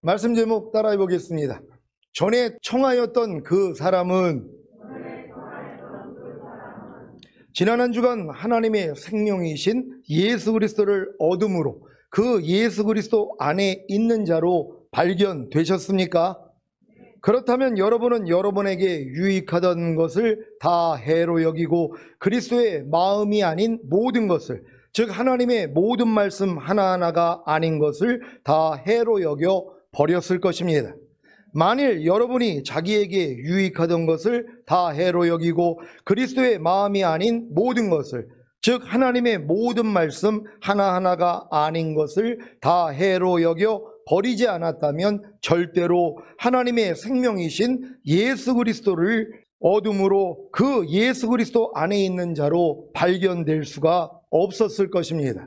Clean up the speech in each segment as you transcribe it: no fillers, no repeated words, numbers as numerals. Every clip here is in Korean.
말씀 제목 따라해 보겠습니다. 전에 청하였던 그 사람은 지난 한 주간 하나님의 생명이신 예수 그리스도를 얻음으로 그 예수 그리스도 안에 있는 자로 발견되셨습니까? 그렇다면 여러분은 여러분에게 유익하던 것을 다 해로 여기고 그리스도의 마음이 아닌 모든 것을, 즉 하나님의 모든 말씀 하나하나가 아닌 것을 다 해로 여겨 버렸을 것입니다. 만일 여러분이 자기에게 유익하던 것을 다 해로 여기고 그리스도의 마음이 아닌 모든 것을, 즉 하나님의 모든 말씀 하나하나가 아닌 것을 다 해로 여겨 버리지 않았다면 절대로 하나님의 생명이신 예수 그리스도를 얻음으로 그 예수 그리스도 안에 있는 자로 발견될 수가 없었을 것입니다.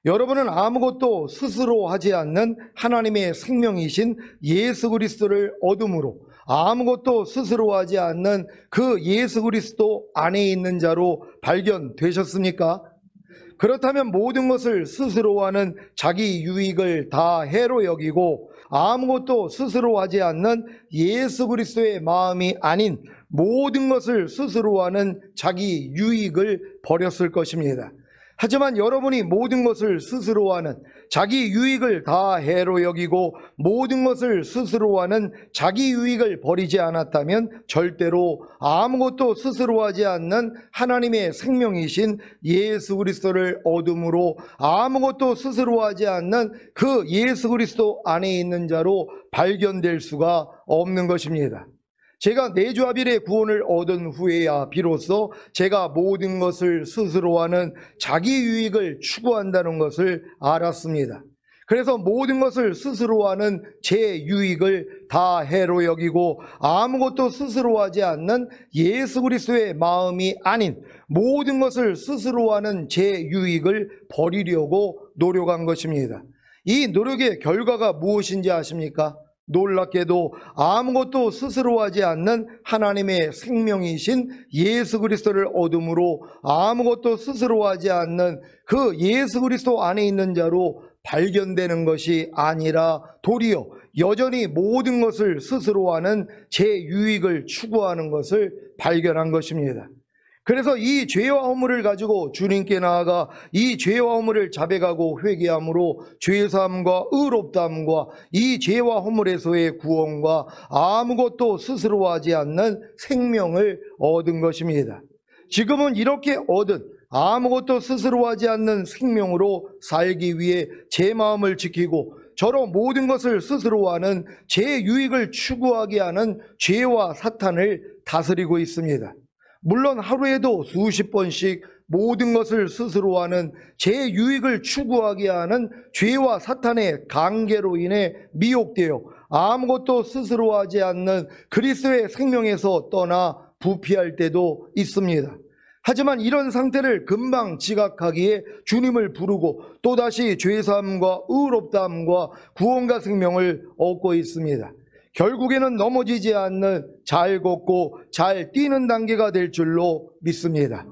여러분은 아무것도 스스로 하지 않는 하나님의 생명이신 예수 그리스도를 얻음으로 아무것도 스스로 하지 않는 그 예수 그리스도 안에 있는 자로 발견되셨습니까? 그렇다면 모든 것을 스스로 하는 자기 유익을 다 해로 여기고 아무것도 스스로 하지 않는 예수 그리스도의 마음이 아닌 모든 것을 스스로 하는 자기 유익을 버렸을 것입니다. 하지만 여러분이 모든 것을 스스로 하는 자기 유익을 다 해로 여기고 모든 것을 스스로 하는 자기 유익을 버리지 않았다면 절대로 아무것도 스스로 하지 않는 하나님의 생명이신 예수 그리스도를 얻음으로 아무것도 스스로 하지 않는 그 예수 그리스도 안에 있는 자로 발견될 수가 없는 것입니다. 제가 내주아빌의 구원을 얻은 후에야 비로소 제가 모든 것을 스스로 하는 자기 유익을 추구한다는 것을 알았습니다. 그래서 모든 것을 스스로 하는 제 유익을 다 해로 여기고 아무것도 스스로 하지 않는 예수 그리스도의 마음이 아닌 모든 것을 스스로 하는 제 유익을 버리려고 노력한 것입니다. 이 노력의 결과가 무엇인지 아십니까? 놀랍게도 아무것도 스스로 하지 않는 하나님의 생명이신 예수 그리스도를 얻음으로 아무것도 스스로 하지 않는 그 예수 그리스도 안에 있는 자로 발견되는 것이 아니라 도리어 여전히 모든 것을 스스로 하는 제 유익을 추구하는 것을 발견한 것입니다. 그래서 이 죄와 허물을 가지고 주님께 나아가 이 죄와 허물을 자백하고 회개함으로 죄사함과 의롭다함과 이 죄와 허물에서의 구원과 아무것도 스스로 하지 않는 생명을 얻은 것입니다. 지금은 이렇게 얻은 아무것도 스스로 하지 않는 생명으로 살기 위해 제 마음을 지키고 저로 모든 것을 스스로 하는 제 유익을 추구하게 하는 죄와 사탄을 다스리고 있습니다. 물론 하루에도 수십 번씩 모든 것을 스스로 하는 제 유익을 추구하게 하는 죄와 사탄의 관계로 인해 미혹되어 아무것도 스스로 하지 않는 그리스도의 생명에서 떠나 부패할 때도 있습니다. 하지만 이런 상태를 금방 지각하기에 주님을 부르고 또다시 죄사함과 의롭다함과 구원과 생명을 얻고 있습니다. 결국에는 넘어지지 않는 잘 걷고 잘 뛰는 단계가 될 줄로 믿습니다.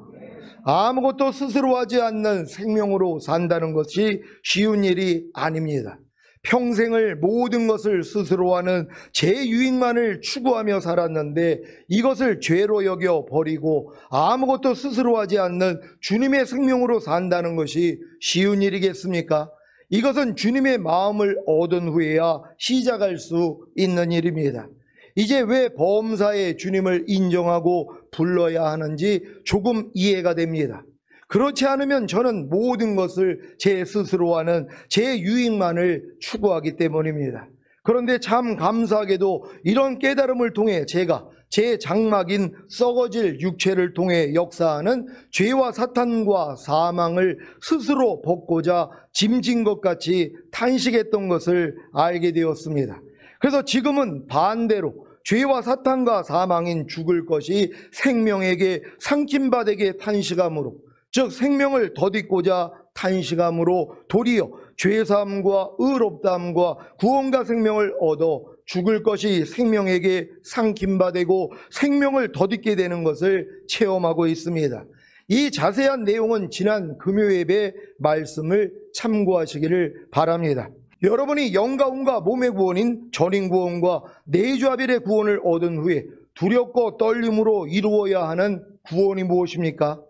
아무것도 스스로 하지 않는 생명으로 산다는 것이 쉬운 일이 아닙니다. 평생을 모든 것을 스스로 하는 제 유익만을 추구하며 살았는데 이것을 죄로 여겨 버리고 아무것도 스스로 하지 않는 주님의 생명으로 산다는 것이 쉬운 일이겠습니까? 이것은 주님의 마음을 얻은 후에야 시작할 수 있는 일입니다. 이제 왜 범사에 주님을 인정하고 불러야 하는지 조금 이해가 됩니다. 그렇지 않으면 저는 모든 것을 제 스스로 하는 제 유익만을 추구하기 때문입니다. 그런데 참 감사하게도 이런 깨달음을 통해 제가 제 장막인 썩어질 육체를 통해 역사하는 죄와 사탄과 사망을 스스로 벗고자 짐진 것 같이 탄식했던 것을 알게 되었습니다. 그래서 지금은 반대로 죄와 사탄과 사망인 죽을 것이 생명에게 상kim받에게 탄식함으로, 즉 생명을 덧입고자 탄식함으로 도리어 죄사함과 의롭다함과 구원과 생명을 얻어 죽을 것이 생명에게 상킴받고 생명을 덧입게 되는 것을 체험하고 있습니다. 이 자세한 내용은 지난 금요예배 말씀을 참고하시기를 바랍니다. 여러분이 영과 혼과 몸의 구원인 전인구원과 내주아벨의 구원을 얻은 후에 두렵고 떨림으로 이루어야 하는 구원이 무엇입니까?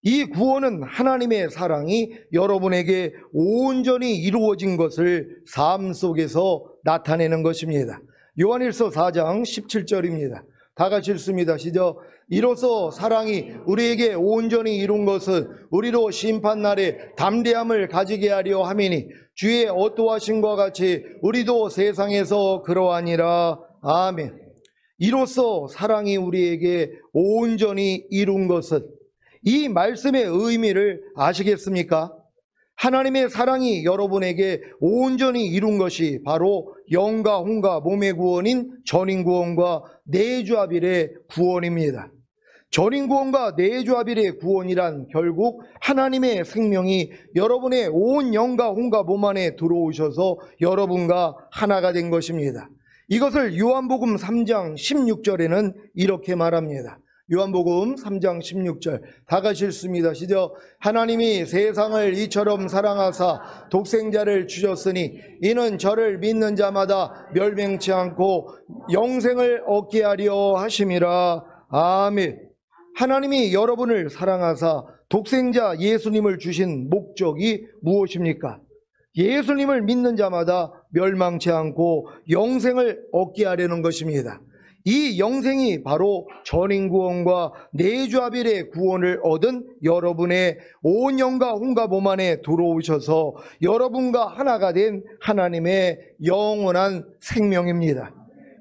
이 구원은 하나님의 사랑이 여러분에게 온전히 이루어진 것을 삶 속에서 나타내는 것입니다. 요한일서 4장 17절입니다. 다 같이 읽습니다. 시작. 이로써 사랑이 우리에게 온전히 이룬 것은 우리로 심판날에 담대함을 가지게 하려 함이니 주의 어떠하심과 같이 우리도 세상에서 그러하니라. 아멘. 이로써 사랑이 우리에게 온전히 이룬 것은, 이 말씀의 의미를 아시겠습니까? 하나님의 사랑이 여러분에게 온전히 이룬 것이 바로 영과 혼과 몸의 구원인 전인구원과 내주아빌의 구원입니다. 전인구원과 내주아빌의 구원이란 결국 하나님의 생명이 여러분의 온 영과 혼과 몸 안에 들어오셔서 여러분과 하나가 된 것입니다. 이것을 요한복음 3장 16절에는 이렇게 말합니다. 요한복음 3장 16절 다 같이 읽습니다. 시작. 하나님이 세상을 이처럼 사랑하사 독생자를 주셨으니 이는 저를 믿는 자마다 멸망치 않고 영생을 얻게 하려 하심이라. 아멘. 하나님이 여러분을 사랑하사 독생자 예수님을 주신 목적이 무엇입니까? 예수님을 믿는 자마다 멸망치 않고 영생을 얻게 하려는 것입니다. 이 영생이 바로 전인구원과 내주아빌의 구원을 얻은 여러분의 온 영과 혼과 몸 안에 들어오셔서 여러분과 하나가 된 하나님의 영원한 생명입니다.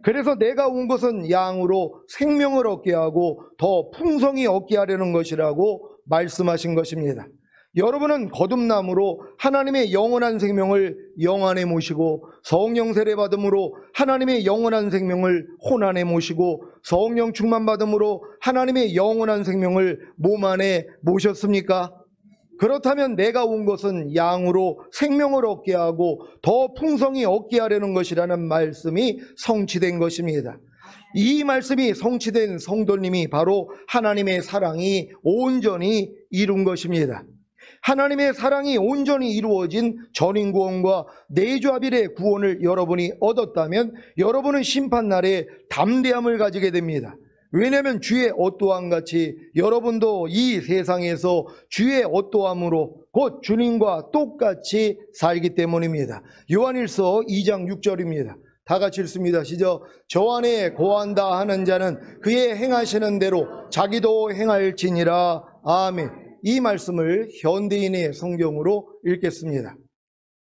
그래서 내가 온 것은 양으로 생명을 얻게 하고 더 풍성히 얻게 하려는 것이라고 말씀하신 것입니다. 여러분은 거듭남으로 하나님의 영원한 생명을 영 안에 모시고 성령 세례 받음으로 하나님의 영원한 생명을 혼 안에 모시고 성령 충만 받음으로 하나님의 영원한 생명을 몸 안에 모셨습니까? 그렇다면 내가 온 것은 양으로 생명을 얻게 하고 더 풍성히 얻게 하려는 것이라는 말씀이 성취된 것입니다. 이 말씀이 성취된 성도님이 바로 하나님의 사랑이 온전히 이룬 것입니다. 하나님의 사랑이 온전히 이루어진 전인구원과 내주아빌의 구원을 여러분이 얻었다면 여러분은 심판날에 담대함을 가지게 됩니다. 왜냐하면 주의 어떠함 같이 여러분도 이 세상에서 주의 어떠함으로 곧 주님과 똑같이 살기 때문입니다. 요한일서 2장 6절입니다. 다 같이 읽습니다. 시작. 저 안에 거한다 하는 자는 그의 행하시는 대로 자기도 행할지니라. 아멘. 이 말씀을 현대인의 성경으로 읽겠습니다.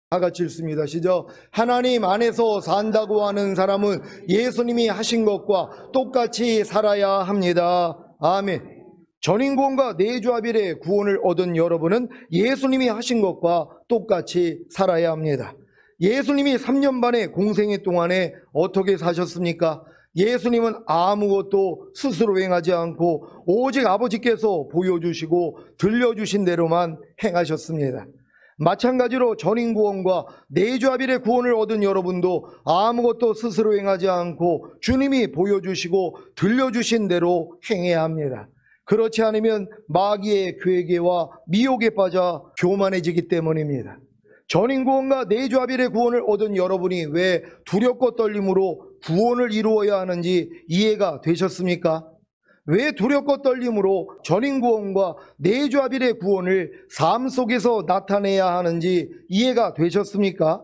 다 같이 읽습니다. 시작. 하나님 안에서 산다고 하는 사람은 예수님이 하신 것과 똑같이 살아야 합니다. 아멘. 전인구원과 내주아빌의 구원을 얻은 여러분은 예수님이 하신 것과 똑같이 살아야 합니다. 예수님이 3년 반의 공생애 동안에 어떻게 사셨습니까? 예수님은 아무것도 스스로 행하지 않고 오직 아버지께서 보여주시고 들려주신 대로만 행하셨습니다. 마찬가지로 전인구원과 내주아빌의 구원을 얻은 여러분도 아무것도 스스로 행하지 않고 주님이 보여주시고 들려주신 대로 행해야 합니다. 그렇지 않으면 마귀의 괴계와 미혹에 빠져 교만해지기 때문입니다. 전인구원과 내주아빌의 구원을 얻은 여러분이 왜 두렵고 떨림으로 구원을 이루어야 하는지 이해가 되셨습니까? 왜 두렵고 떨림으로 전인구원과 내주아빌의 구원을 삶 속에서 나타내야 하는지 이해가 되셨습니까?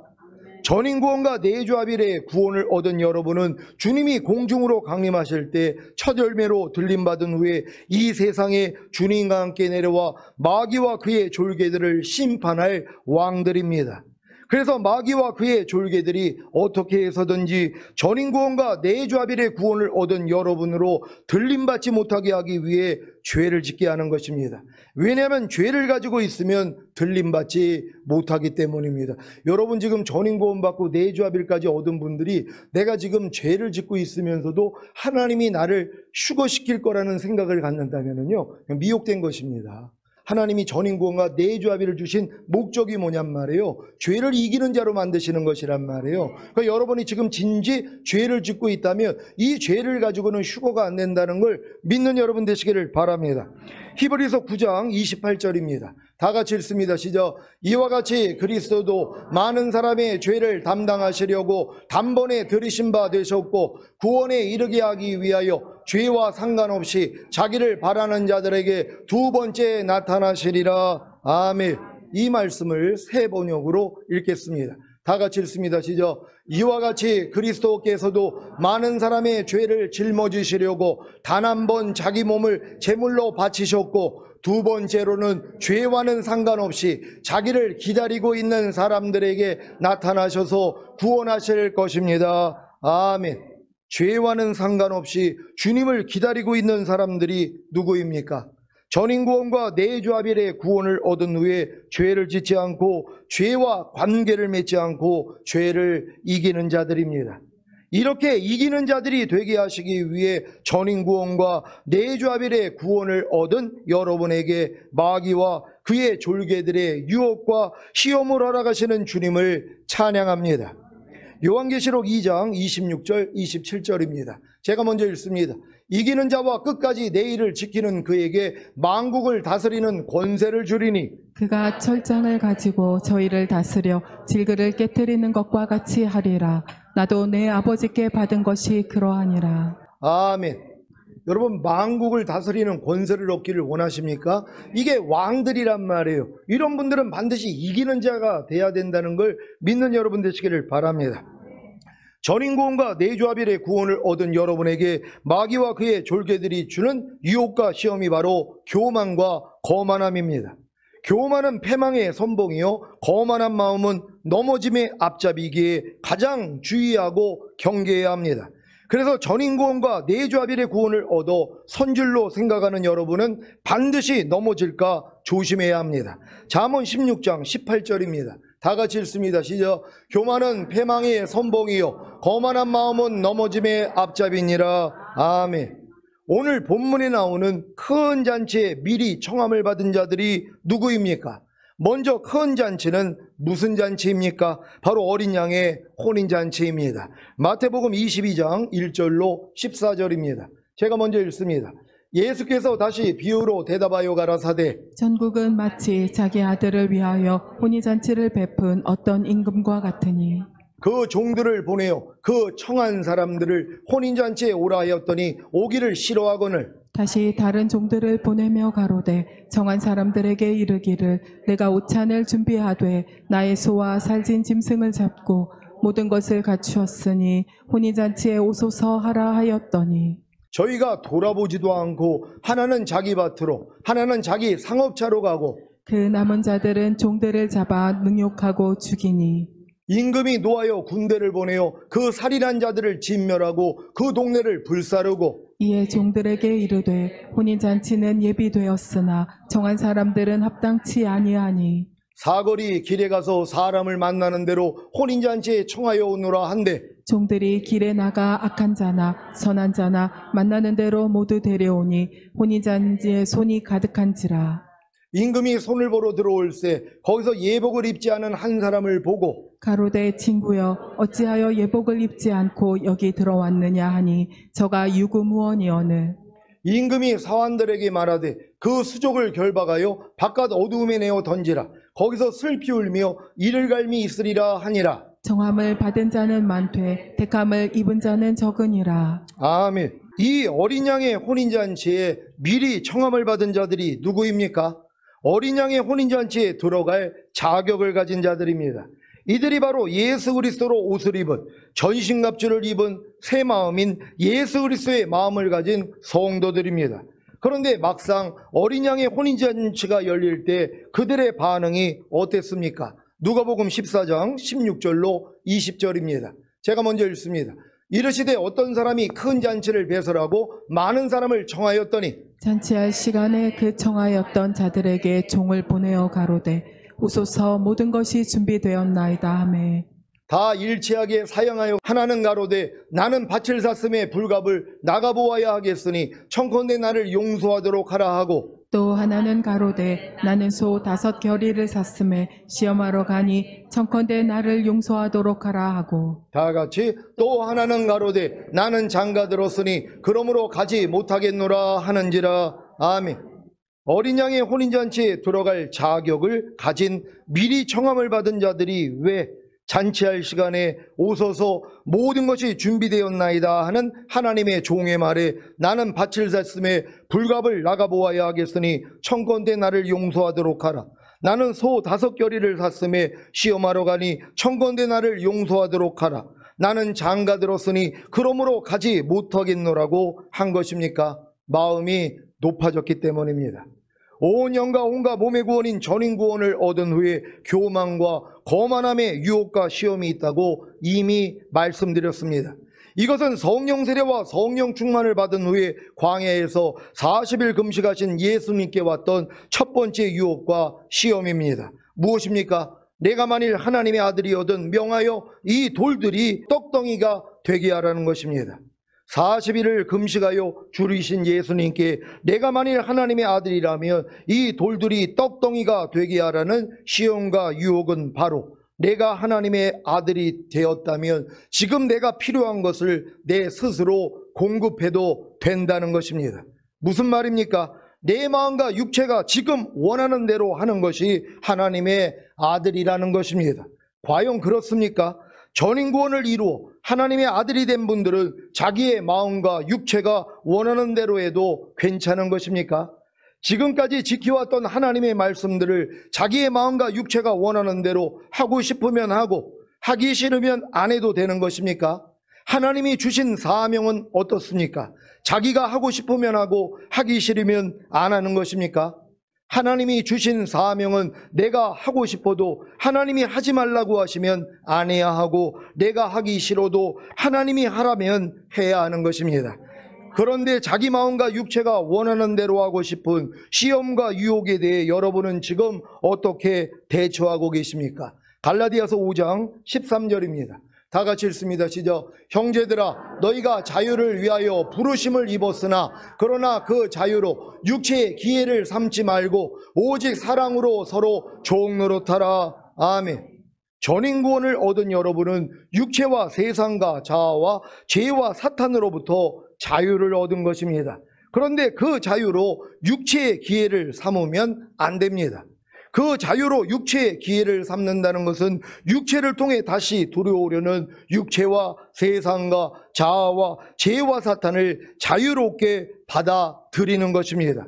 전인구원과 내주아빌의 구원을 얻은 여러분은 주님이 공중으로 강림하실 때 첫 열매로 들림받은 후에 이 세상에 주님과 함께 내려와 마귀와 그의 졸개들을 심판할 왕들입니다. 그래서 마귀와 그의 졸개들이 어떻게 해서든지 전인구원과 내주아빌의 구원을 얻은 여러분으로 들림받지 못하게 하기 위해 죄를 짓게 하는 것입니다. 왜냐하면 죄를 가지고 있으면 들림받지 못하기 때문입니다. 여러분 지금 전인구원 받고 내주아빌까지 얻은 분들이 내가 지금 죄를 짓고 있으면서도 하나님이 나를 휴거시킬 거라는 생각을 갖는다면요 미혹된 것입니다. 하나님이 전인구원과 내주합의를 주신 목적이 뭐냔 말이에요. 죄를 이기는 자로 만드시는 것이란 말이에요. 그러니까 여러분이 지금 진지 죄를 짓고 있다면 이 죄를 가지고는 휴거가 안 된다는 걸 믿는 여러분 되시기를 바랍니다. 히브리서 9장 28절입니다. 다 같이 읽습니다. 시작. 이와 같이 그리스도도 많은 사람의 죄를 담당하시려고 단번에 들이신 바 되셨고 구원에 이르게 하기 위하여 죄와 상관없이 자기를 바라는 자들에게 두 번째 나타나시리라. 아멘. 이 말씀을 새 번역으로 읽겠습니다. 다 같이 읽습니다. 시작. 이와 같이 그리스도께서도 많은 사람의 죄를 짊어지시려고 단 한 번 자기 몸을 제물로 바치셨고 두 번째로는 죄와는 상관없이 자기를 기다리고 있는 사람들에게 나타나셔서 구원하실 것입니다. 아멘. 죄와는 상관없이 주님을 기다리고 있는 사람들이 누구입니까? 전인구원과 내주합일의 구원을 얻은 후에 죄를 짓지 않고 죄와 관계를 맺지 않고 죄를 이기는 자들입니다. 이렇게 이기는 자들이 되게 하시기 위해 전인구원과 내주합일의 구원을 얻은 여러분에게 마귀와 그의 졸개들의 유혹과 시험을 허락하시는 주님을 찬양합니다. 요한계시록 2장 26절 27절입니다. 제가 먼저 읽습니다. 이기는 자와 끝까지 내일을 지키는 그에게 만국을 다스리는 권세를 주리니 그가 철장을 가지고 저희를 다스려 질그를 깨뜨리는 것과 같이 하리라. 나도 내 아버지께 받은 것이 그러하니라. 아멘. 여러분, 만국을 다스리는 권세를 얻기를 원하십니까? 이게 왕들이란 말이에요. 이런 분들은 반드시 이기는 자가 돼야 된다는 걸 믿는 여러분 되시기를 바랍니다. 전인구원과 내주합일의 구원을 얻은 여러분에게 마귀와 그의 졸개들이 주는 유혹과 시험이 바로 교만과 거만함입니다. 교만은 패망의 선봉이요, 거만한 마음은 넘어짐의 앞잡이기에 가장 주의하고 경계해야 합니다. 그래서 전인구원과 내주합일의 구원을 얻어 선줄로 생각하는 여러분은 반드시 넘어질까 조심해야 합니다. 잠언 16장 18절입니다. 다 같이 읽습니다. 시작. 교만은 패망의 선봉이요 거만한 마음은 넘어짐의 앞잡이니라. 아멘. 오늘 본문에 나오는 큰 잔치에 미리 청함을 받은 자들이 누구입니까? 먼저 큰 잔치는 무슨 잔치입니까? 바로 어린 양의 혼인잔치입니다. 마태복음 22장 1절로 14절입니다. 제가 먼저 읽습니다. 예수께서 다시 비유로 대답하여 가라사대 전국은 마치 자기 아들을 위하여 혼인잔치를 베푼 어떤 임금과 같으니 그 종들을 보내어 그 청한 사람들을 혼인잔치에 오라 하였더니 오기를 싫어하거늘 다시 다른 종들을 보내며 가로되 정한 사람들에게 이르기를 내가 오찬을 준비하되 나의 소와 살진 짐승을 잡고 모든 것을 갖추었으니 혼인잔치에 오소서 하라 하였더니 저희가 돌아보지도 않고 하나는 자기 밭으로 하나는 자기 상업차로 가고 그 남은 자들은 종들을 잡아 능욕하고 죽이니 임금이 노하여 군대를 보내어 그 살인한 자들을 진멸하고 그 동네를 불사르고 이에 종들에게 이르되 혼인잔치는 예비되었으나 정한 사람들은 합당치 아니하니 사거리 길에 가서 사람을 만나는 대로 혼인잔치에 청하여 오노라 한데 종들이 길에 나가 악한 자나 선한 자나 만나는 대로 모두 데려오니 혼인잔치에 손이 가득한지라. 임금이 손을 보러 들어올세 거기서 예복을 입지 않은 한 사람을 보고 가로되 친구여 어찌하여 예복을 입지 않고 여기 들어왔느냐 하니 저가 유구무원이오늘. 임금이 사환들에게 말하되 그 수족을 결박하여 바깥 어두움에 내어 던지라 거기서 슬피 울며 이를 갈미 있으리라 하니라. 정함을 받은 자는 많되 택함을 입은 자는 적으니라. 아멘. 이 어린 양의 혼인잔치에 미리 청함을 받은 자들이 누구입니까? 어린 양의 혼인잔치에 들어갈 자격을 가진 자들입니다. 이들이 바로 예수 그리스도로 옷을 입은 전신갑주를 입은 새 마음인 예수 그리스도의 마음을 가진 성도들입니다. 그런데 막상 어린 양의 혼인잔치가 열릴 때 그들의 반응이 어땠습니까? 누가복음 14장 16절로 20절입니다. 제가 먼저 읽습니다. 이르시되 어떤 사람이 큰 잔치를 배설하고 많은 사람을 청하였더니 잔치할 시간에 그 청하였던 자들에게 종을 보내어 가로되 오소서 모든 것이 준비되었나이다 하매 다 일치하게 사양하여 하나는 가로되 나는 밭을 샀음에 불갑을 나가보아야 하겠으니 청컨대 나를 용서하도록 하라 하고 또 하나는 가로되 나는 소 5겨리를 샀음에 시험하러 가니 청컨대 나를 용서하도록 하라 하고 다 같이 또 하나는 가로되 나는 장가 들었으니 그러므로 가지 못하겠노라 하는지라. 아멘. 어린 양의 혼인잔치에 들어갈 자격을 가진 미리 청함을 받은 자들이 왜 잔치할 시간에 오소서 모든 것이 준비되었나이다 하는 하나님의 종의 말에 나는 밭을 샀음에 불갑을 나가보아야 하겠으니 청컨대 나를 용서하도록 하라. 나는 소 5겨리를 샀음에 시험하러 가니 청컨대 나를 용서하도록 하라. 나는 장가 들었으니 그러므로 가지 못하겠노라고 한 것입니까? 마음이 높아졌기 때문입니다. 온 영과 온갖 몸의 구원인 전인 구원을 얻은 후에 교만과 거만함의 유혹과 시험이 있다고 이미 말씀드렸습니다. 이것은 성령 세례와 성령 충만을 받은 후에 광야에서 40일 금식하신 예수님께 왔던 첫 번째 유혹과 시험입니다. 무엇입니까? 내가 만일 하나님의 아들이거든 명하여 이 돌들이 떡덩이가 되게 하라는 것입니다. 40일을 금식하여 줄이신 예수님께 내가 만일 하나님의 아들이라면 이 돌들이 떡덩이가 되게 하라는 시험과 유혹은 바로 내가 하나님의 아들이 되었다면 지금 내가 필요한 것을 내 스스로 공급해도 된다는 것입니다. 무슨 말입니까? 내 마음과 육체가 지금 원하는 대로 하는 것이 하나님의 아들이라는 것입니다. 과연 그렇습니까? 전인구원을 이루어 하나님의 아들이 된 분들은 자기의 마음과 육체가 원하는 대로 해도 괜찮은 것입니까? 지금까지 지켜왔던 하나님의 말씀들을 자기의 마음과 육체가 원하는 대로 하고 싶으면 하고 하기 싫으면 안 해도 되는 것입니까? 하나님이 주신 사명은 어떻습니까? 자기가 하고 싶으면 하고 하기 싫으면 안 하는 것입니까? 하나님이 주신 사명은 내가 하고 싶어도 하나님이 하지 말라고 하시면 안 해야 하고 내가 하기 싫어도 하나님이 하라면 해야 하는 것입니다. 그런데 자기 마음과 육체가 원하는 대로 하고 싶은 시험과 유혹에 대해 여러분은 지금 어떻게 대처하고 계십니까? 갈라디아서 5장 13절입니다. 다 같이 읽습니다. 시작. 형제들아 너희가 자유를 위하여 부르심을 입었으나 그러나 그 자유로 육체의 기회를 삼지 말고 오직 사랑으로 서로 종노릇하라. 아멘. 전인구원을 얻은 여러분은 육체와 세상과 자아와 죄와 사탄으로부터 자유를 얻은 것입니다. 그런데 그 자유로 육체의 기회를 삼으면 안 됩니다. 그 자유로 육체의 기회를 삼는다는 것은 육체를 통해 다시 들어오려는 육체와 세상과 자아와 죄와 사탄을 자유롭게 받아들이는 것입니다.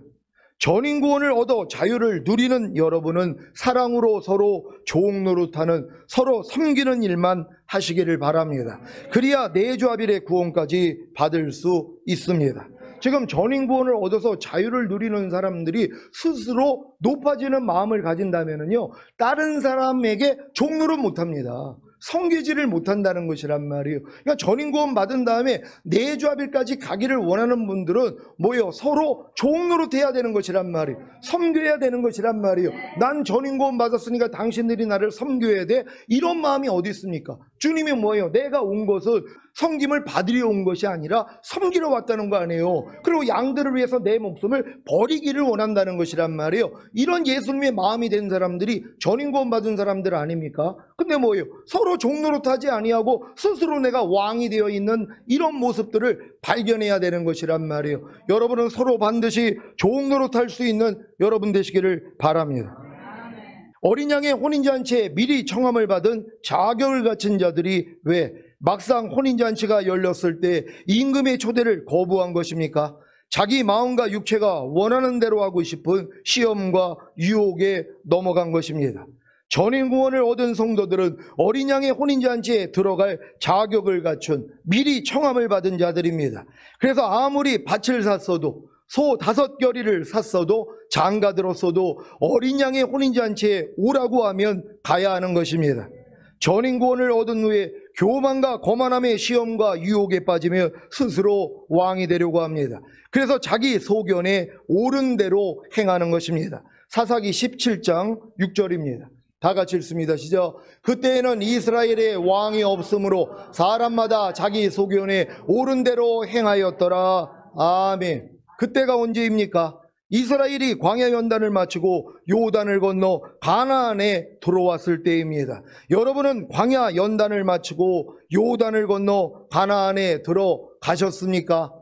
전인구원을 얻어 자유를 누리는 여러분은 사랑으로 서로 종노릇하는 서로 섬기는 일만 하시기를 바랍니다. 그래야 내주아빌의 구원까지 받을 수 있습니다. 지금 전인구원을 얻어서 자유를 누리는 사람들이 스스로 높아지는 마음을 가진다면요 다른 사람에게 종노릇 못합니다. 섬기지를 못한다는 것이란 말이에요. 그러니까 전인구원 받은 다음에 내주아빌까지 가기를 원하는 분들은 뭐예요? 서로 종노릇해야 되는 것이란 말이에요. 섬겨야 되는 것이란 말이에요. 난 전인구원 받았으니까 당신들이 나를 섬겨야 돼. 이런 마음이 어디 있습니까? 주님이 뭐예요? 내가 온 것은 섬김을 받으려 온 것이 아니라 섬기러 왔다는 거 아니에요. 그리고 양들을 위해서 내 목숨을 버리기를 원한다는 것이란 말이에요. 이런 예수님의 마음이 된 사람들이 전인구원 받은 사람들 아닙니까? 근데 뭐예요? 서로 종노릇하지 아니하고 스스로 내가 왕이 되어 있는 이런 모습들을 발견해야 되는 것이란 말이에요. 여러분은 서로 반드시 종노릇할 수 있는 여러분 되시기를 바랍니다. 어린 양의 혼인잔치에 미리 청함을 받은 자격을 갖춘 자들이 왜 막상 혼인잔치가 열렸을 때 임금의 초대를 거부한 것입니까? 자기 마음과 육체가 원하는 대로 하고 싶은 시험과 유혹에 넘어간 것입니다. 전인구원을 얻은 성도들은 어린 양의 혼인잔치에 들어갈 자격을 갖춘 미리 청함을 받은 자들입니다. 그래서 아무리 밭을 샀어도 소 5겨리를 샀어도 장가 들었어도 어린 양의 혼인잔치에 오라고 하면 가야 하는 것입니다. 전인구원을 얻은 후에 교만과 거만함의 시험과 유혹에 빠지며 스스로 왕이 되려고 합니다. 그래서 자기 소견에 옳은 대로 행하는 것입니다. 사사기 17장 6절입니다. 다 같이 읽습니다. 시작. 그때에는 이스라엘에 왕이 없으므로 사람마다 자기 소견에 옳은 대로 행하였더라. 아멘. 그때가 언제입니까? 이스라엘이 광야 연단을 마치고 요단을 건너 가나안에 들어왔을 때입니다. 여러분은 광야 연단을 마치고 요단을 건너 가나안에 들어가셨습니까?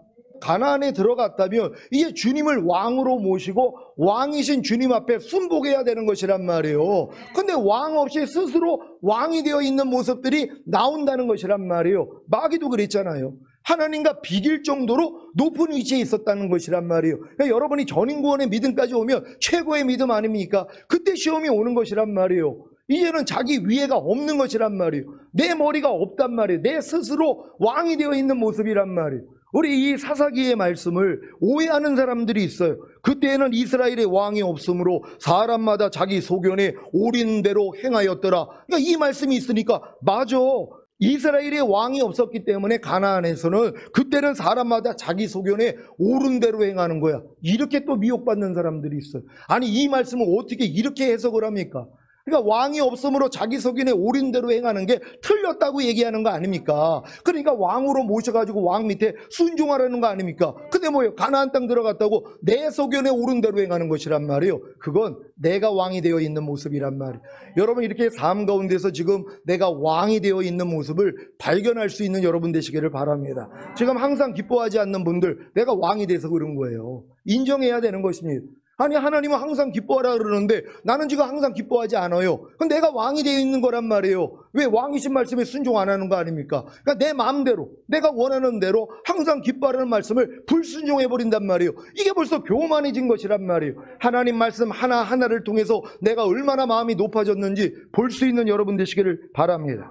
가나안에 들어갔다면 이제 주님을 왕으로 모시고 왕이신 주님 앞에 순복해야 되는 것이란 말이에요. 근데 왕 없이 스스로 왕이 되어 있는 모습들이 나온다는 것이란 말이에요. 마귀도 그랬잖아요. 하나님과 비길 정도로 높은 위치에 있었다는 것이란 말이에요. 그러니까 여러분이 전인구원의 믿음까지 오면 최고의 믿음 아닙니까? 그때 시험이 오는 것이란 말이에요. 이제는 자기 위에가 없는 것이란 말이에요. 내 머리가 없단 말이에요. 내 스스로 왕이 되어 있는 모습이란 말이에요. 우리 이 사사기의 말씀을 오해하는 사람들이 있어요. 그때에는 이스라엘의 왕이 없으므로 사람마다 자기 소견에 옳은 대로 행하였더라. 그러니까 이 말씀이 있으니까 맞아. 이스라엘의 왕이 없었기 때문에 가나안에서는 그때는 사람마다 자기 소견에 옳은 대로 행하는 거야. 이렇게 또 미혹받는 사람들이 있어요. 아니 이 말씀을 어떻게 이렇게 해석을 합니까? 그러니까 왕이 없으므로 자기 소견에 옳은 대로 행하는 게 틀렸다고 얘기하는 거 아닙니까? 그러니까 왕으로 모셔가지고 왕 밑에 순종하라는 거 아닙니까? 근데 뭐예요? 가나안 땅 들어갔다고 내 소견에 옳은 대로 행하는 것이란 말이에요. 그건 내가 왕이 되어 있는 모습이란 말이에요. 여러분 이렇게 삶 가운데서 지금 내가 왕이 되어 있는 모습을 발견할 수 있는 여러분 되시기를 바랍니다. 지금 항상 기뻐하지 않는 분들, 내가 왕이 돼서 그런 거예요. 인정해야 되는 것입니다. 아니 하나님은 항상 기뻐하라 그러는데 나는 지금 항상 기뻐하지 않아요. 그럼 내가 왕이 되어 있는 거란 말이에요. 왜 왕이신 말씀에 순종 안 하는 거 아닙니까? 그러니까 내 마음대로 내가 원하는 대로 항상 기뻐하라는 말씀을 불순종해 버린단 말이에요. 이게 벌써 교만해진 것이란 말이에요. 하나님 말씀 하나하나를 통해서 내가 얼마나 마음이 높아졌는지 볼 수 있는 여러분 되시기를 바랍니다.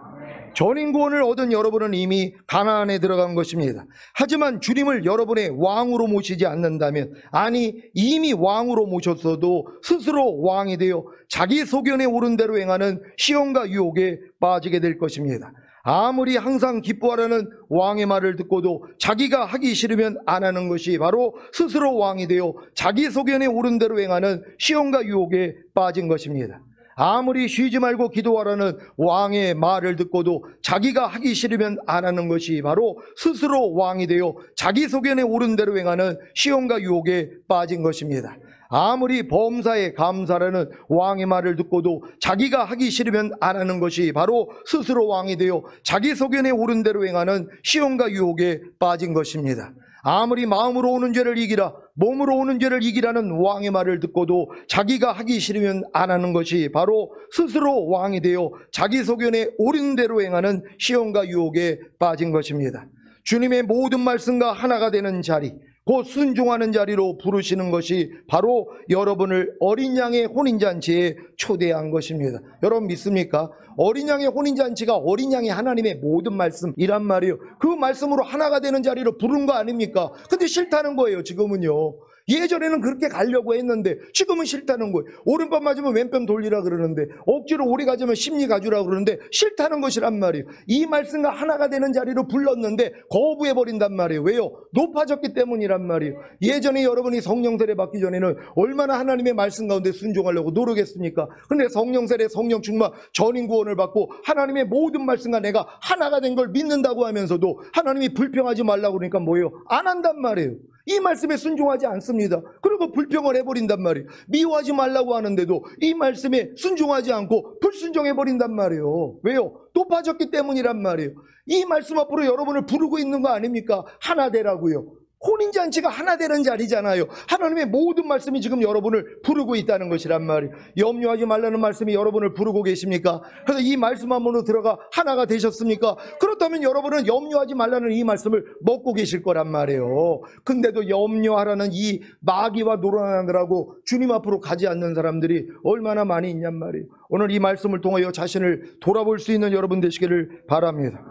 전인구원을 얻은 여러분은 이미 가나안에 들어간 것입니다. 하지만 주님을 여러분의 왕으로 모시지 않는다면, 아니 이미 왕으로 모셨어도 스스로 왕이 되어 자기 소견에 옳은 대로 행하는 시험과 유혹에 빠지게 될 것입니다. 아무리 항상 기뻐하라는 왕의 말을 듣고도 자기가 하기 싫으면 안 하는 것이 바로 스스로 왕이 되어 자기 소견에 옳은 대로 행하는 시험과 유혹에 빠진 것입니다. 아무리 쉬지 말고 기도하라는 왕의 말을 듣고도 자기가 하기 싫으면 안 하는 것이 바로 스스로 왕이 되어 자기 소견에 옳은 대로 행하는 시험과 유혹에 빠진 것입니다. 아무리 범사에 감사라는 왕의 말을 듣고도 자기가 하기 싫으면 안 하는 것이 바로 스스로 왕이 되어 자기 소견에 옳은 대로 행하는 시험과 유혹에 빠진 것입니다. 아무리 마음으로 오는 죄를 이기라, 몸으로 오는 죄를 이기라는 왕의 말을 듣고도 자기가 하기 싫으면 안 하는 것이 바로 스스로 왕이 되어 자기 소견에 옳은 대로 행하는 시험과 유혹에 빠진 것입니다. 주님의 모든 말씀과 하나가 되는 자리, 곧 순종하는 자리로 부르시는 것이 바로 여러분을 어린 양의 혼인잔치에 초대한 것입니다. 여러분 믿습니까? 어린 양의 혼인잔치가 어린 양의 하나님의 모든 말씀이란 말이에요. 그 말씀으로 하나가 되는 자리로 부른 거 아닙니까? 근데 싫다는 거예요 지금은요. 예전에는 그렇게 가려고 했는데 지금은 싫다는 거예요. 오른편 맞으면 왼편 돌리라 그러는데, 억지로 오리 가지면 심리 가주라 그러는데 싫다는 것이란 말이에요. 이 말씀과 하나가 되는 자리로 불렀는데 거부해버린단 말이에요. 왜요? 높아졌기 때문이란 말이에요. 예전에 여러분이 성령 세례 받기 전에는 얼마나 하나님의 말씀 가운데 순종하려고 노력했습니까? 근데 성령 세례, 성령 충만, 전인 구원을 받고 하나님의 모든 말씀과 내가 하나가 된 걸 믿는다고 하면서도 하나님이 불평하지 말라고 그러니까 뭐예요? 안 한단 말이에요. 이 말씀에 순종하지 않습니다. 그리고 불평을 해버린단 말이에요. 미워하지 말라고 하는데도 이 말씀에 순종하지 않고 불순종해버린단 말이에요. 왜요? 높아졌기 때문이란 말이에요. 이 말씀 앞으로 여러분을 부르고 있는 거 아닙니까? 하나 되라고요. 혼인잔치가 하나 되는 자리잖아요. 하나님의 모든 말씀이 지금 여러분을 부르고 있다는 것이란 말이에요. 염려하지 말라는 말씀이 여러분을 부르고 계십니까? 그래서 이 말씀 한번으로 들어가 하나가 되셨습니까? 그렇다면 여러분은 염려하지 말라는 이 말씀을 먹고 계실 거란 말이에요. 근데도 염려하라는 이 마귀와 놀아나느라고 주님 앞으로 가지 않는 사람들이 얼마나 많이 있냔 말이에요. 오늘 이 말씀을 통하여 자신을 돌아볼 수 있는 여러분 되시기를 바랍니다.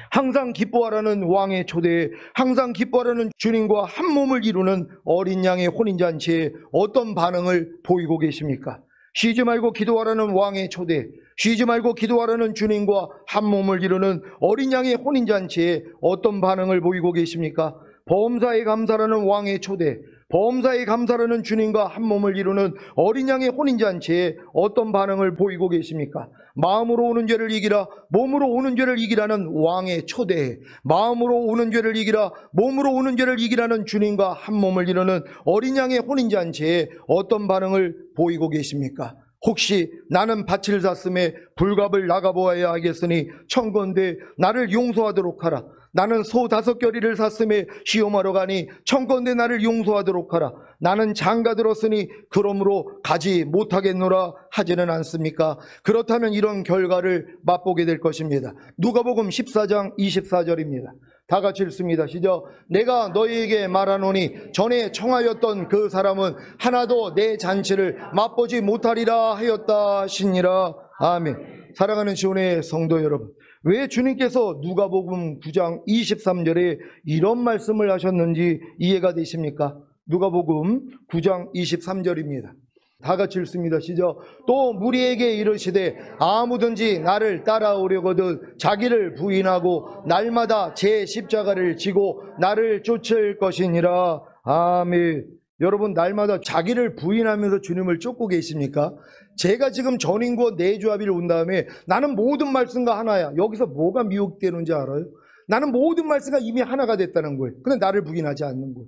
항상 기뻐하라는 왕의 초대에, 항상 기뻐하라는 주님과 한 몸을 이루는 어린 양의 혼인잔치에 어떤 반응을 보이고 계십니까? 쉬지 말고 기도하라는 왕의 초대, 쉬지 말고 기도하라는 주님과 한 몸을 이루는 어린 양의 혼인잔치에 어떤 반응을 보이고 계십니까? 범사에 감사라는 왕의 초대, 범사에 감사라는 주님과 한 몸을 이루는 어린 양의 혼인잔치에 어떤 반응을 보이고 계십니까? 마음으로 오는 죄를 이기라, 몸으로 오는 죄를 이기라는 왕의 초대에, 마음으로 오는 죄를 이기라, 몸으로 오는 죄를 이기라는 주님과 한 몸을 이루는 어린 양의 혼인잔치에 어떤 반응을 보이고 계십니까? 혹시 나는 밭을 샀음에 불갑을 나가보아야 하겠으니 청건대 나를 용서하도록 하라. 나는 소 5겨리를 샀음에 시험하러 가니 청건대 나를 용서하도록 하라. 나는 장가 들었으니 그러므로 가지 못하겠노라 하지는 않습니까? 그렇다면 이런 결과를 맛보게 될 것입니다. 누가복음 14장 24절입니다. 다 같이 읽습니다. 시작. 내가 너희에게 말하노니 전에 청하였던 그 사람은 하나도 내 잔치를 맛보지 못하리라 하였다 하시니라. 아멘. 사랑하는 시온의 성도 여러분, 왜 주님께서 누가복음 9장 23절에 이런 말씀을 하셨는지 이해가 되십니까? 누가복음 9장 23절입니다. 다 같이 읽습니다. 시작. 또 무리에게 이르시되 아무든지 나를 따라오려거든 자기를 부인하고 날마다 제 십자가를 지고 나를 쫓을 것이니라. 아멘. 여러분, 날마다 자기를 부인하면서 주님을 쫓고 계십니까? 제가 지금 전인구원 내주합의를 온 다음에 나는 모든 말씀과 하나야. 여기서 뭐가 미혹되는지 알아요? 나는 모든 말씀과 이미 하나가 됐다는 거예요. 근데 나를 부인하지 않는 거예요.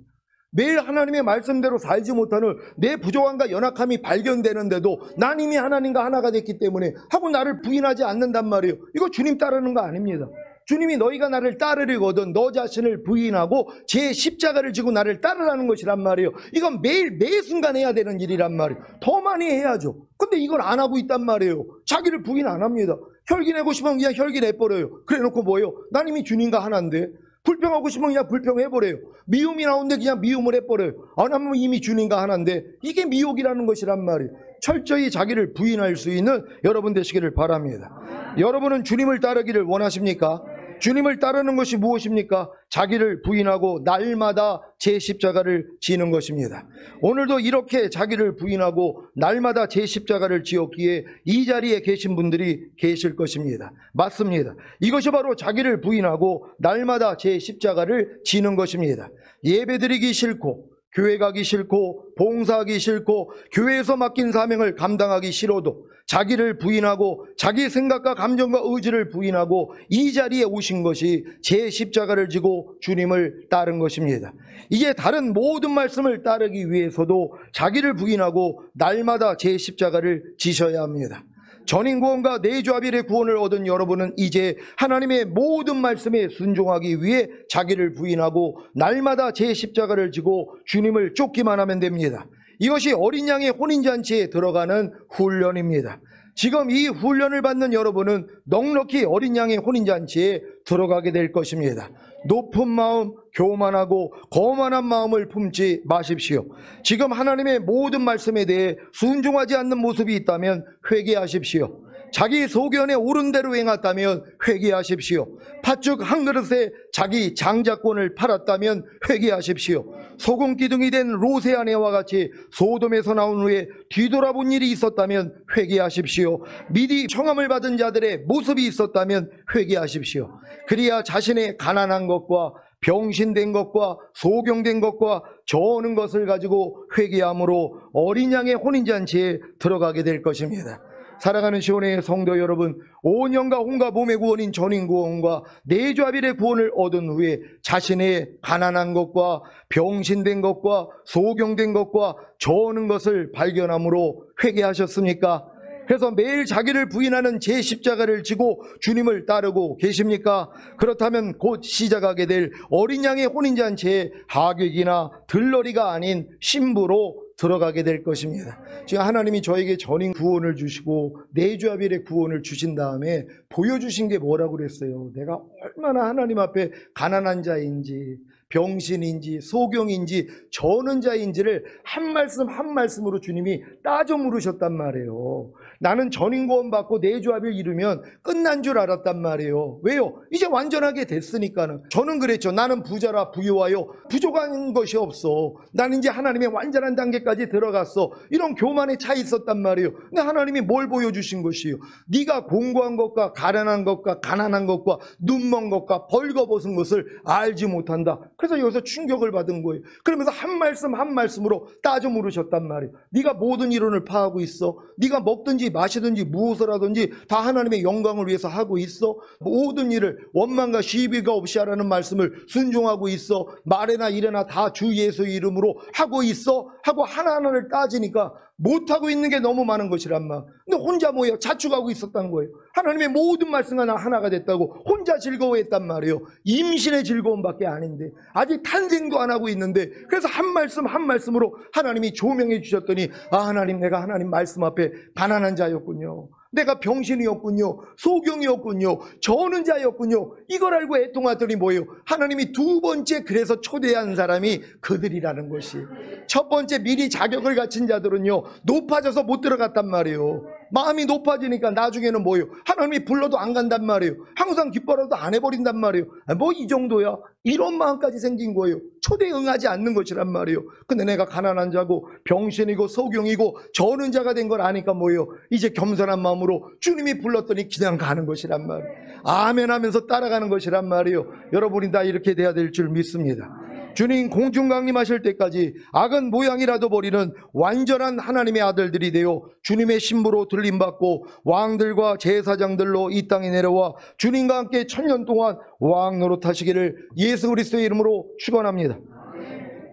매일 하나님의 말씀대로 살지 못하는 내 부족함과 연약함이 발견되는데도 난 이미 하나님과 하나가 됐기 때문에 하고 나를 부인하지 않는단 말이에요. 이거 주님 따르는 거 아닙니다. 주님이 너희가 나를 따르려거든 너 자신을 부인하고 제 십자가를 지고 나를 따르라는 것이란 말이에요. 이건 매일 매 순간 해야 되는 일이란 말이에요. 더 많이 해야죠. 근데 이걸 안 하고 있단 말이에요. 자기를 부인 안 합니다. 혈기내고 싶으면 그냥 혈기내버려요. 그래 놓고 뭐예요? 난 이미 주님과 하나인데. 불평하고 싶으면 그냥 불평해버려요. 미움이 나오는데 그냥 미움을 해버려요. 안 하면 이미 주님과 하나인데. 이게 미혹이라는 것이란 말이에요. 철저히 자기를 부인할 수 있는 여러분 되시기를 바랍니다. 여러분은 주님을 따르기를 원하십니까? 주님을 따르는 것이 무엇입니까? 자기를 부인하고 날마다 제 십자가를 지는 것입니다. 오늘도 이렇게 자기를 부인하고 날마다 제 십자가를 지었기에 이 자리에 계신 분들이 계실 것입니다. 맞습니다. 이것이 바로 자기를 부인하고 날마다 제 십자가를 지는 것입니다. 예배드리기 싫고 교회 가기 싫고 봉사하기 싫고 교회에서 맡긴 사명을 감당하기 싫어도 자기를 부인하고 자기 생각과 감정과 의지를 부인하고 이 자리에 오신 것이 제 십자가를 지고 주님을 따른 것입니다. 이게 다른 모든 말씀을 따르기 위해서도 자기를 부인하고 날마다 제 십자가를 지셔야 합니다. 전인구원과 내주합일의 구원을 얻은 여러분은 이제 하나님의 모든 말씀에 순종하기 위해 자기를 부인하고 날마다 제 십자가를 지고 주님을 쫓기만 하면 됩니다. 이것이 어린 양의 혼인잔치에 들어가는 훈련입니다. 지금 이 훈련을 받는 여러분은 넉넉히 어린 양의 혼인잔치에 들어가게 될 것입니다. 높은 마음, 교만하고 거만한 마음을 품지 마십시오. 지금 하나님의 모든 말씀에 대해 순종하지 않는 모습이 있다면 회개하십시오. 자기 소견에 옳은 대로 행했다면 회개하십시오. 팥죽 한 그릇에 자기 장자권을 팔았다면 회개하십시오. 소금 기둥이 된 롯의 아내와 같이 소돔에서 나온 후에 뒤돌아본 일이 있었다면 회개하십시오. 미리 청함을 받은 자들의 모습이 있었다면 회개하십시오. 그래야 자신의 가난한 것과 병신된 것과 소경된 것과 저어는 것을 가지고 회개함으로 어린 양의 혼인잔치에 들어가게 될 것입니다. 사랑하는 시온의 성도 여러분, 온 영과 혼과 몸의 구원인 전인구원과 내주합일의 구원을 얻은 후에 자신의 가난한 것과 병신된 것과 소경된 것과 저어는 것을 발견함으로 회개하셨습니까? 그래서 매일 자기를 부인하는 제 십자가를 지고 주님을 따르고 계십니까? 그렇다면 곧 시작하게 될 어린 양의 혼인잔치에 하객이나 들러리가 아닌 신부로 들어가게 될 것입니다. 지금 하나님이 저에게 전인 구원을 주시고 내주합일의 구원을 주신 다음에 보여주신 게 뭐라고 그랬어요? 내가 얼마나 하나님 앞에 가난한 자인지 병신인지 소경인지 저는 자인지를 한 말씀 한 말씀으로 주님이 따져 물으셨단 말이에요. 나는 전인구원 받고 내주합을 이루면 끝난 줄 알았단 말이에요. 왜요? 이제 완전하게 됐으니까는. 저는 그랬죠. 나는 부자라 부유하여 부족한 것이 없어. 나는 이제 하나님의 완전한 단계까지 들어갔어. 이런 교만에 차 있었단 말이에요. 근데 하나님이 뭘 보여주신 것이에요? 네가 공고한 것과 가난한 것과 가난한 것과 눈먼 것과 벌거벗은 것을 알지 못한다. 그래서 여기서 충격을 받은 거예요. 그러면서 한 말씀 한 말씀으로 따져 물으셨단 말이에요. 네가 모든 이론을 파하고 있어? 네가 먹든지 마시든지 무엇을 하든지 다 하나님의 영광을 위해서 하고 있어? 모든 일을 원망과 시비가 없이 하라는 말씀을 순종하고 있어? 말에나 일에나 다 주 예수의 이름으로 하고 있어? 하고 하나하나를 따지니까 못하고 있는 게 너무 많은 것이란 말. 근데 혼자 뭐예요? 자축하고 있었던 거예요. 하나님의 모든 말씀과 나 하나가 됐다고 혼자 즐거워했단 말이에요. 임신의 즐거움밖에 아닌데, 아직 탄생도 안 하고 있는데, 그래서 한 말씀 한 말씀으로 하나님이 조명해 주셨더니, 아, 하나님, 내가 하나님 말씀 앞에 가난한 자였군요. 내가 병신이었군요. 소경이었군요. 저는 자였군요. 이걸 알고 애통하더니 뭐예요? 하나님이 두 번째 그래서 초대한 사람이 그들이라는 것이. 첫 번째 미리 자격을 갖춘 자들은요, 높아져서 못 들어갔단 말이에요. 마음이 높아지니까 나중에는 뭐예요? 하나님이 불러도 안 간단 말이에요. 항상 기뻐라도 안 해버린단 말이에요. 뭐 이 정도야? 이런 마음까지 생긴 거예요. 초대에 응하지 않는 것이란 말이에요. 근데 내가 가난한 자고 병신이고 소경이고 저는 자가 된 걸 아니까 뭐예요? 이제 겸손한 마음으로 주님이 불렀더니 그냥 가는 것이란 말이에요. 아멘 하면서 따라가는 것이란 말이에요. 여러분이 다 이렇게 돼야 될 줄 믿습니다. 주님 공중 강림하실 때까지 악은 모양이라도 버리는 완전한 하나님의 아들들이 되어 주님의 신부로 들림받고 왕들과 제사장들로 이 땅에 내려와 주님과 함께 천년 동안 왕 노릇하시기를 예수 그리스도의 이름으로 축원합니다.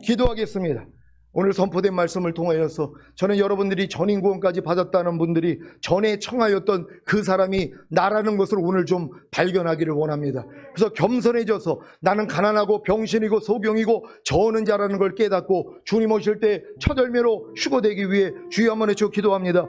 기도하겠습니다. 오늘 선포된 말씀을 통하여서 저는 여러분들이 전인구원까지 받았다는 분들이 전에 청하였던 그 사람이 나라는 것을 오늘 좀 발견하기를 원합니다. 그래서 겸손해져서 나는 가난하고 병신이고 소경이고 저는 자라는 걸 깨닫고 주님 오실 때 첫 열매로 휴거되기 위해 주여 한번 외쳐 기도합니다.